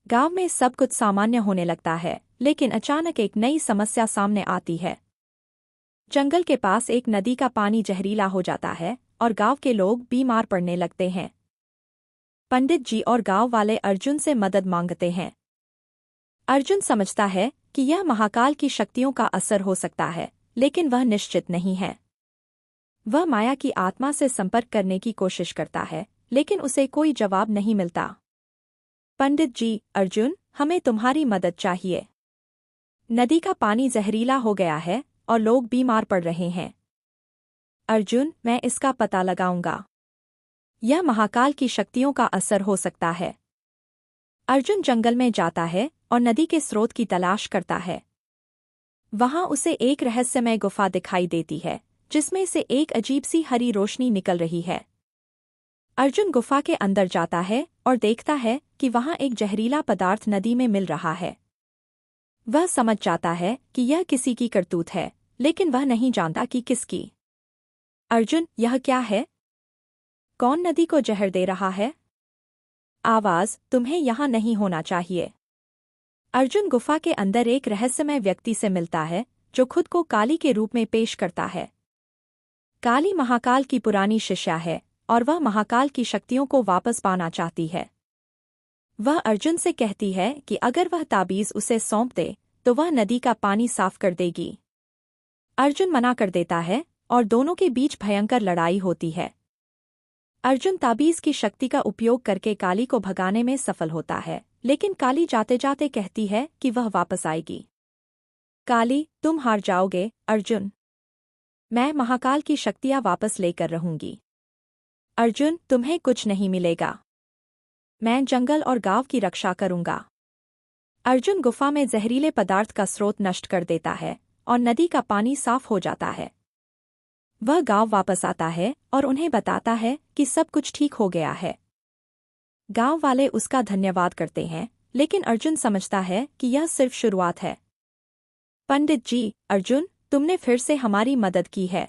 गांव में सब कुछ सामान्य होने लगता है, लेकिन अचानक एक नई समस्या सामने आती है। जंगल के पास एक नदी का पानी जहरीला हो जाता है और गांव के लोग बीमार पड़ने लगते हैं। पंडित जी और गांव वाले अर्जुन से मदद मांगते हैं। अर्जुन समझता है कि यह महाकाल की शक्तियों का असर हो सकता है, लेकिन वह निश्चित नहीं है। वह माया की आत्मा से संपर्क करने की कोशिश करता है, लेकिन उसे कोई जवाब नहीं मिलता। पंडित जी, अर्जुन, हमें तुम्हारी मदद चाहिए। नदी का पानी जहरीला हो गया है और लोग बीमार पड़ रहे हैं। अर्जुन, मैं इसका पता लगाऊंगा। यह महाकाल की शक्तियों का असर हो सकता है। अर्जुन जंगल में जाता है और नदी के स्रोत की तलाश करता है। वहां उसे एक रहस्यमय गुफा दिखाई देती है, जिसमें से एक अजीब सी हरी रोशनी निकल रही है। अर्जुन गुफा के अंदर जाता है और देखता है कि वहां एक जहरीला पदार्थ नदी में मिल रहा है। वह समझ जाता है कि यह किसी की करतूत है, लेकिन वह नहीं जानता कि किसकी। अर्जुन, यह क्या है? कौन नदी को जहर दे रहा है? आवाज, तुम्हें यहां नहीं होना चाहिए। अर्जुन गुफा के अंदर एक रहस्यमय व्यक्ति से मिलता है, जो खुद को काली के रूप में पेश करता है। काली महाकाल की पुरानी शिष्या है और वह महाकाल की शक्तियों को वापस पाना चाहती है। वह अर्जुन से कहती है कि अगर वह ताबीज उसे सौंप दे तो वह नदी का पानी साफ कर देगी। अर्जुन मना कर देता है और दोनों के बीच भयंकर लड़ाई होती है। अर्जुन ताबीज की शक्ति का उपयोग करके काली को भगाने में सफल होता है, लेकिन काली जाते जाते कहती है कि वह वापस आएगी। काली, तुम हार जाओगे, अर्जुन। मैं महाकाल की शक्तियां वापस लेकर रहूंगी। अर्जुन, तुम्हें कुछ नहीं मिलेगा। मैं जंगल और गांव की रक्षा करूंगा। अर्जुन गुफा में जहरीले पदार्थ का स्रोत नष्ट कर देता है और नदी का पानी साफ हो जाता है। वह गांव वापस आता है और उन्हें बताता है कि सब कुछ ठीक हो गया है। गांव वाले उसका धन्यवाद करते हैं, लेकिन अर्जुन समझता है कि यह सिर्फ शुरुआत है। पंडित जी, अर्जुन, तुमने फिर से हमारी मदद की है।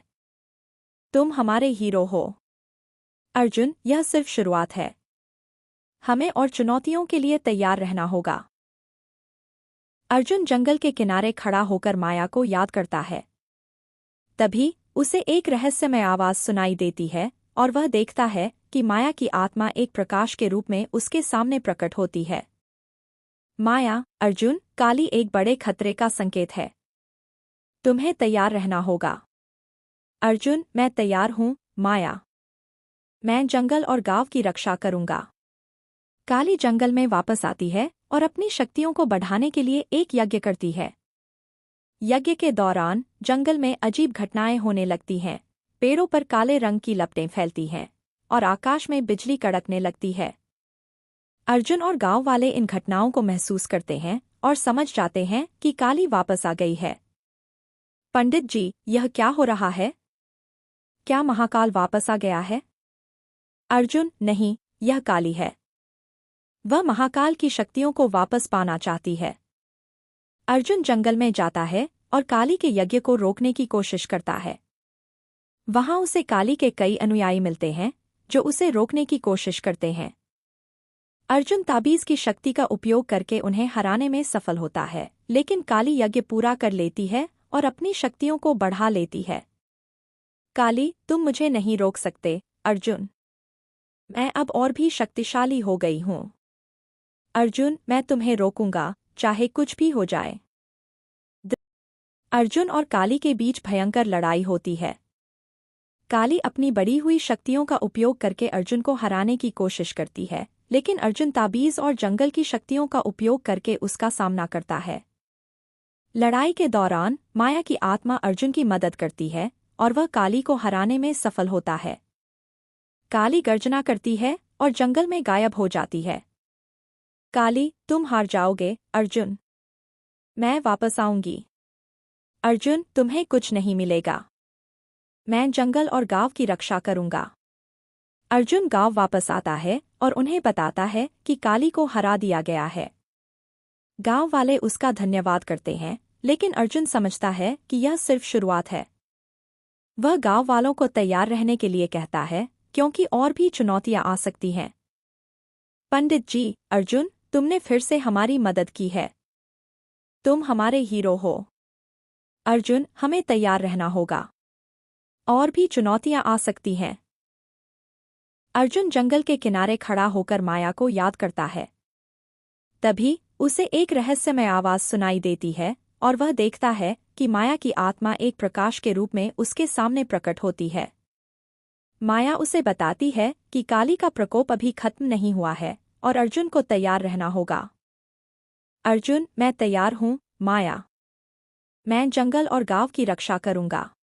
तुम हमारे हीरो हो। अर्जुन, यह सिर्फ शुरुआत है। हमें और चुनौतियों के लिए तैयार रहना होगा। अर्जुन जंगल के किनारे खड़ा होकर माया को याद करता है। तभी उसे एक रहस्यमय आवाज सुनाई देती है और वह देखता है कि माया की आत्मा एक प्रकाश के रूप में उसके सामने प्रकट होती है। माया, अर्जुन, काली एक बड़े खतरे का संकेत है। तुम्हें तैयार रहना होगा। अर्जुन, मैं तैयार हूँ, माया। मैं जंगल और गांव की रक्षा करूंगा। काली जंगल में वापस आती है और अपनी शक्तियों को बढ़ाने के लिए एक यज्ञ करती है। यज्ञ के दौरान जंगल में अजीब घटनाएं होने लगती हैं। पेड़ों पर काले रंग की लपटें फैलती हैं और आकाश में बिजली कड़कने लगती है। अर्जुन और गांव वाले इन घटनाओं को महसूस करते हैं और समझ जाते हैं कि काली वापस आ गई है। पंडित जी, यह क्या हो रहा है? क्या महाकाल वापस आ गया है? अर्जुन, नहीं, यह काली है। वह महाकाल की शक्तियों को वापस पाना चाहती है। अर्जुन जंगल में जाता है और काली के यज्ञ को रोकने की कोशिश करता है। वहां उसे काली के कई अनुयायी मिलते हैं, जो उसे रोकने की कोशिश करते हैं। अर्जुन ताबीज की शक्ति का उपयोग करके उन्हें हराने में सफल होता है, लेकिन काली यज्ञ पूरा कर लेती है और अपनी शक्तियों को बढ़ा लेती है। काली, तुम मुझे नहीं रोक सकते, अर्जुन। मैं अब और भी शक्तिशाली हो गई हूँ। अर्जुन, मैं तुम्हें रोकूंगा, चाहे कुछ भी हो जाए। अर्जुन और काली के बीच भयंकर लड़ाई होती है। काली अपनी बढ़ी हुई शक्तियों का उपयोग करके अर्जुन को हराने की कोशिश करती है, लेकिन अर्जुन ताबीज और जंगल की शक्तियों का उपयोग करके उसका सामना करता है। लड़ाई के दौरान माया की आत्मा अर्जुन की मदद करती है और वह काली को हराने में सफल होता है। काली गर्जना करती है और जंगल में गायब हो जाती है। काली, तुम हार जाओगे, अर्जुन। मैं वापस आऊंगी। अर्जुन, तुम्हें कुछ नहीं मिलेगा। मैं जंगल और गांव की रक्षा करूंगा। अर्जुन गांव वापस आता है और उन्हें बताता है कि काली को हरा दिया गया है। गांव वाले उसका धन्यवाद करते हैं, लेकिन अर्जुन समझता है कि यह सिर्फ शुरुआत है। वह गांव वालों को तैयार रहने के लिए कहता है, क्योंकि और भी चुनौतियां आ सकती हैं। पंडित जी, अर्जुन, तुमने फिर से हमारी मदद की है। तुम हमारे हीरो हो। अर्जुन, हमें तैयार रहना होगा। और भी चुनौतियां आ सकती हैं। अर्जुन जंगल के किनारे खड़ा होकर माया को याद करता है। तभी उसे एक रहस्यमय आवाज सुनाई देती है और वह देखता है कि माया की आत्मा एक प्रकाश के रूप में उसके सामने प्रकट होती है। माया उसे बताती है कि काली का प्रकोप अभी खत्म नहीं हुआ है और अर्जुन को तैयार रहना होगा। अर्जुन, मैं तैयार हूँ, माया। मैं जंगल और गांव की रक्षा करूंगा।